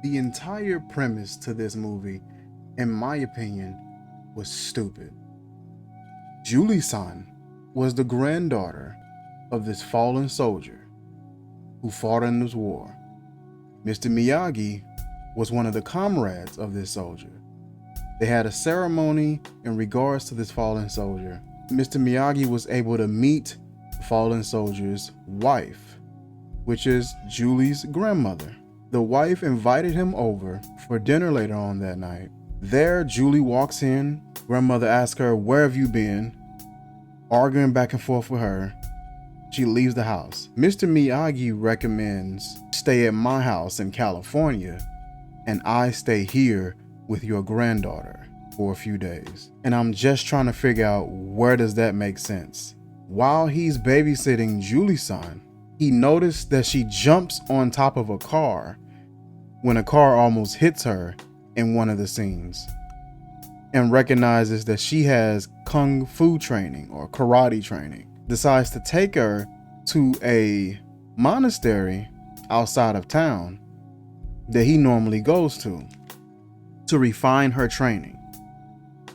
The entire premise to this movie, in my opinion, was stupid. Julie-san was the granddaughter of this fallen soldier who fought in this war. Mr. Miyagi was one of the comrades of this soldier. They had a ceremony in regards to this fallen soldier. Mr. Miyagi was able to meet the fallen soldier's wife, which is Julie's grandmother. The wife invited him over for dinner later on that night. There, Julie walks in. Grandmother asks her, "Where have you been?" Arguing back and forth with her, she leaves the house. Mr. Miyagi recommends stay at my house in California and I stay here with your granddaughter for a few days. And I'm just trying to figure out, where does that make sense? While he's babysitting Julie-san, he noticed that she jumps on top of a car when a car almost hits her in one of the scenes, and recognizes that she has kung fu training or karate training. Decides to take her to a monastery outside of town that he normally goes to refine her training.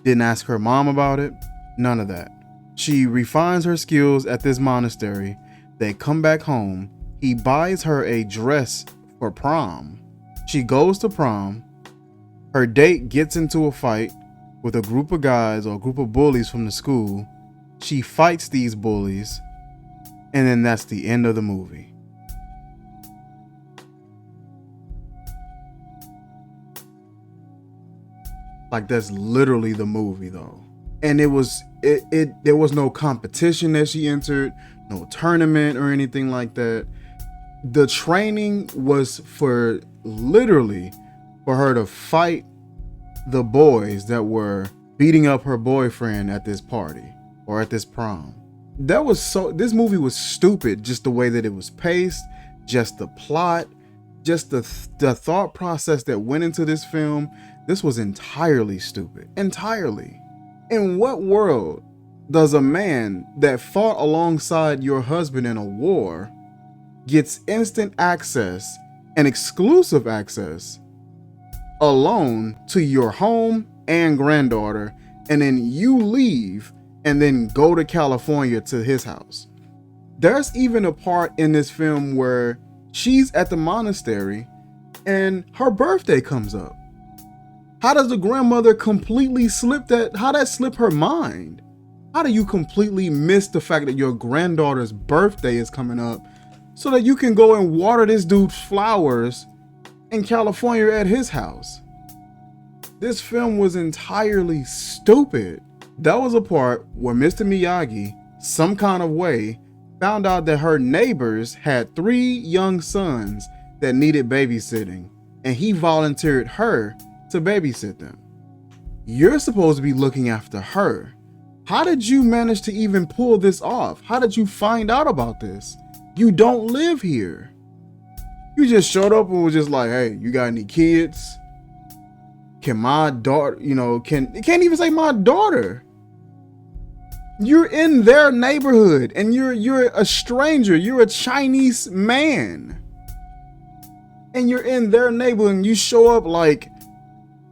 Didn't ask her mom about it, none of that. She refines her skills at this monastery. They come back home. He buys her a dress for prom. She goes to prom. Her date gets into a fight with a group of guys or a group of bullies from the school. She fights these bullies, and then that's the end of the movie. Like, that's literally the movie though. And there was no competition that she entered, no tournament or anything like that. The training was for literally for her to fight the boys that were beating up her boyfriend at this party or at this prom. This movie was stupid, just the way that it was paced, just the plot, just the thought process that went into this film. This was entirely stupid. Entirely. In what world does a man that fought alongside your husband in a war gets instant access and exclusive access alone to your home and granddaughter, and then you leave and then go to California to his house? There's even a part in this film where she's at the monastery and her birthday comes up. How does the grandmother completely slip that? How that slip her mind? How do you completely miss the fact that your granddaughter's birthday is coming up so that you can go and water this dude's flowers in California at his house? This film was entirely stupid. That was a part where Mr. Miyagi, some kind of way, found out that her neighbors had 3 young sons that needed babysitting, and he volunteered her to babysit them. You're supposed to be looking after her. How did you manage to even pull this off? How did you find out about this? You don't live here. You just showed up and was just like, "Hey, you got any kids? Can my daughter, it can't even say my daughter." You're in their neighborhood and you're a stranger. You're a Chinese man. And you're in their neighborhood and you show up like,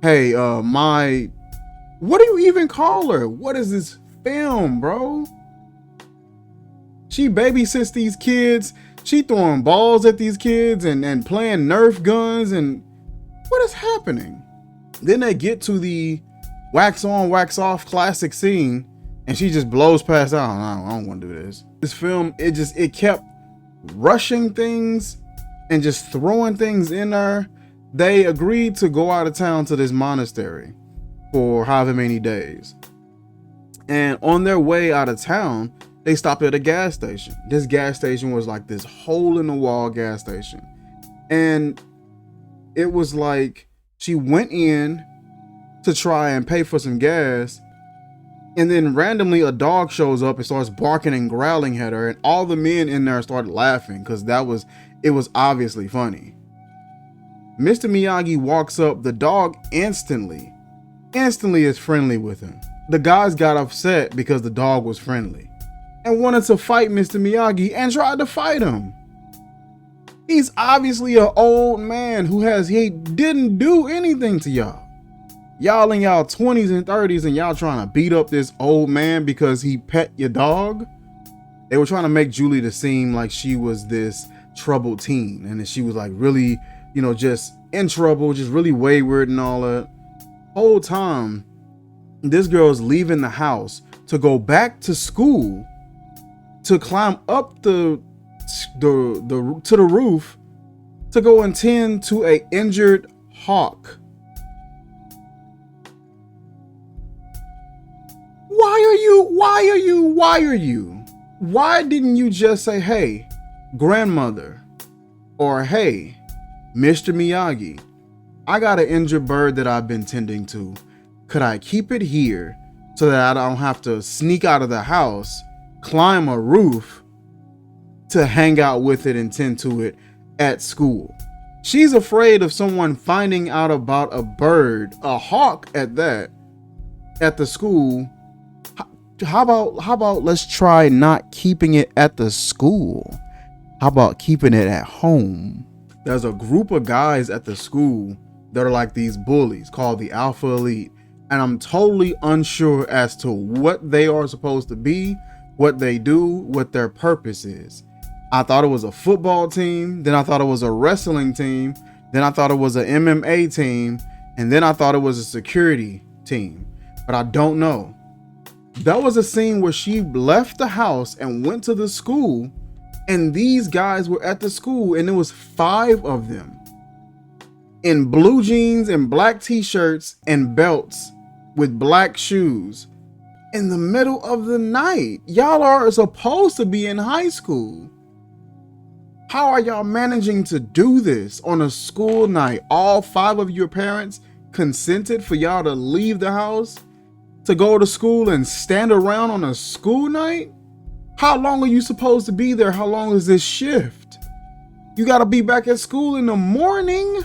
"Hey, what do you even call her? What is this film, bro?" She babysits these kids. She throwing balls at these kids and playing Nerf guns, and what is happening? Then they get to the wax on, wax off classic scene, and she just blows past out. I don't want to do this. This film, it kept rushing things and just throwing things in there. They agreed to go out of town to this monastery for however many days. And on their way out of town, they stopped at a gas station. This gas station was like this hole in the wall gas station. And it was like she went in to try and pay for some gas, and then randomly a dog shows up and starts barking and growling at her, and all the men in there started laughing because it was obviously funny. Mr. Miyagi walks up. The dog instantly is friendly with him. The guys got upset because the dog was friendly and wanted to fight Mr. Miyagi and tried to fight him. He's obviously an old man he didn't do anything to y'all. Y'all in y'all 20s and 30s and y'all trying to beat up this old man because he pet your dog. They were trying to make Julie to seem like she was this troubled teen and that she was like really, just in trouble, just really wayward and all that. Whole time, this girl's leaving the house to go back to school to climb up to the roof to go and tend to a injured hawk. Why didn't you just say, hey, grandmother, or hey, Mr. Miyagi, I got an injured bird that I've been tending to. Could I keep it here so that I don't have to sneak out of the house, climb a roof to hang out with it and tend to it at school? She's afraid of someone finding out about a bird, a hawk at that, at the school. How about let's try not keeping it at the school? How about keeping it at home? There's a group of guys at the school that are like these bullies called the Alpha Elite. And I'm totally unsure as to what they are supposed to be, what they do, what their purpose is. I thought it was a football team. Then I thought it was a wrestling team. Then I thought it was an MMA team. And then I thought it was a security team. But I don't know. That was a scene where she left the house and went to the school, and these guys were at the school, and there was 5 of them in blue jeans and black t-shirts and belts with black shoes in the middle of the night. Y'all are supposed to be in high school. How are y'all managing to do this on a school night? All 5 of your parents consented for y'all to leave the house to go to school and stand around on a school night? How long are you supposed to be there? How long is this shift? You gotta be back at school in the morning?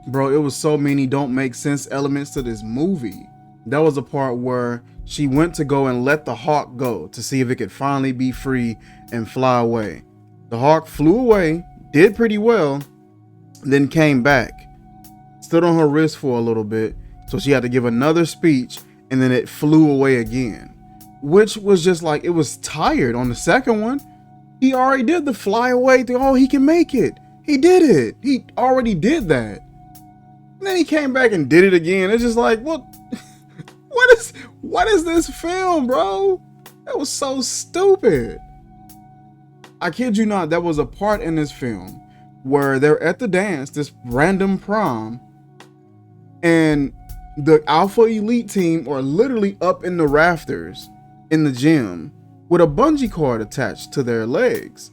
Bro, it was so many don't make sense elements to this movie. That was a part where she went to go and let the hawk go to see if it could finally be free and fly away. The hawk flew away, did pretty well, then came back, stood on her wrist for a little bit, so she had to give another speech, and then it flew away again, which was just like, it was tired on the second one. He already did the fly away thing. Oh, he can make it. He did it. He already did that. And then he came back and did it again. It's just like, what is this film, bro? That was so stupid. I kid you not, there was a part in this film where they're at the dance, this random prom, and the Alpha Elite team are literally up in the rafters in the gym with a bungee cord attached to their legs.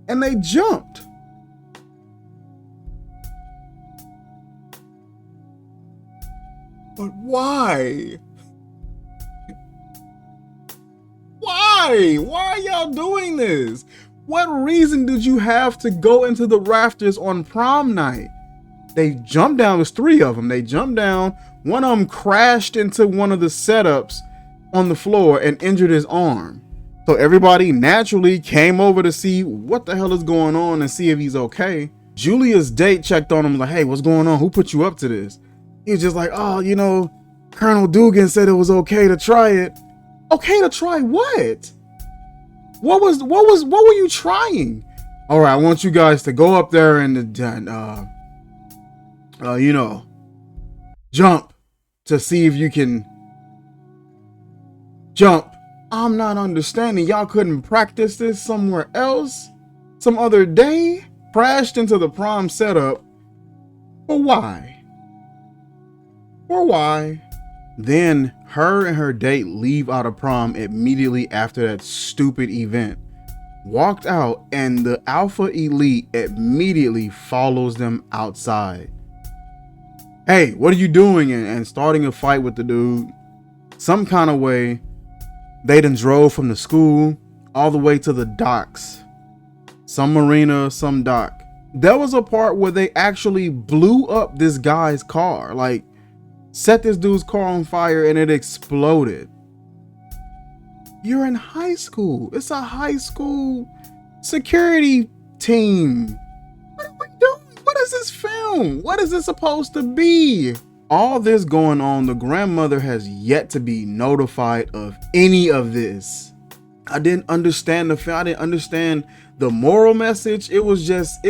And they jumped. But why? Why? Why are y'all doing this? What reason did you have to go into the rafters on prom night? They jumped down, there's 3 of them. They jumped down. One of them crashed into one of the setups on the floor and injured his arm. So everybody naturally came over to see what the hell is going on and see if he's okay. Julia's date checked on him like, hey, what's going on? Who put you up to this? He was just like, oh, Colonel Dugan said it was okay to try it. Okay to try what? What were you trying? All right, I want you guys to go up there and jump to see if you can jump. I'm not understanding. Y'all couldn't practice this somewhere else? Some other day? Crashed into the prom setup. For why? For why? Then her and her date leave out of prom immediately after that stupid event. Walked out, and the Alpha Elite immediately follows them outside. Hey, what are you doing? And starting a fight with the dude. Some kind of way, they done drove from the school all the way to the docks. Some marina, some dock. There was a part where they actually blew up this guy's car. Like, set this dude's car on fire and it exploded. You're in high school. It's a high school security team. is this film? What is this supposed to be? All this going on, the grandmother has yet to be notified of any of this. I didn't understand the film. I didn't understand the moral message. It was just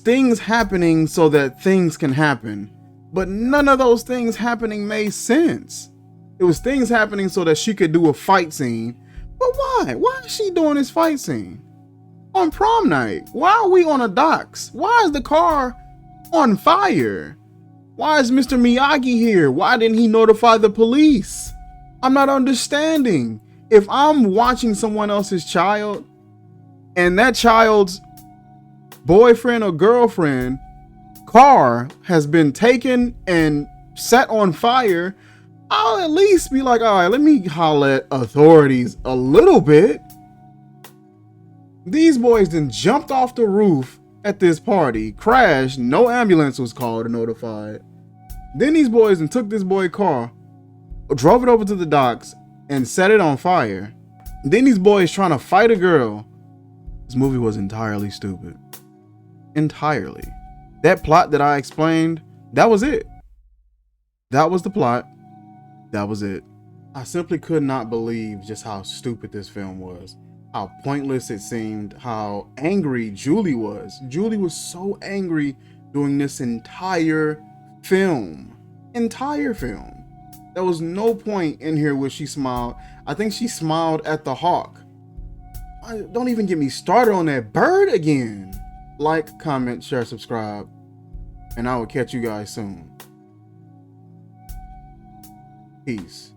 things happening so that things can happen. But none of those things happening made sense. It was things happening so that she could do a fight scene. But why? Why is she doing this fight scene? On prom night? Why are we on a docks? Why is the car on fire? Why is Mr. Miyagi here? Why didn't he notify the police? I'm not understanding. If I'm watching someone else's child and that child's boyfriend or girlfriend car has been taken and set on fire, I'll at least be like, all right, let me holler at authorities a little bit. These boys then jumped off the roof at this party, crashed, no ambulance was called or notified. Then these boys then took this boy's car, drove it over to the docks, and set it on fire. Then these boys trying to fight a girl. This movie was entirely stupid. Entirely. That plot that I explained, that was it. That was the plot. That was it. I simply could not believe just how stupid this film was. How pointless it seemed, how angry Julie was. Julie was so angry during this entire film. There was no point in here where she smiled. I think she smiled at the hawk. Don't even get me started on that bird again. Like, comment, share, subscribe, and I will catch you guys soon. Peace.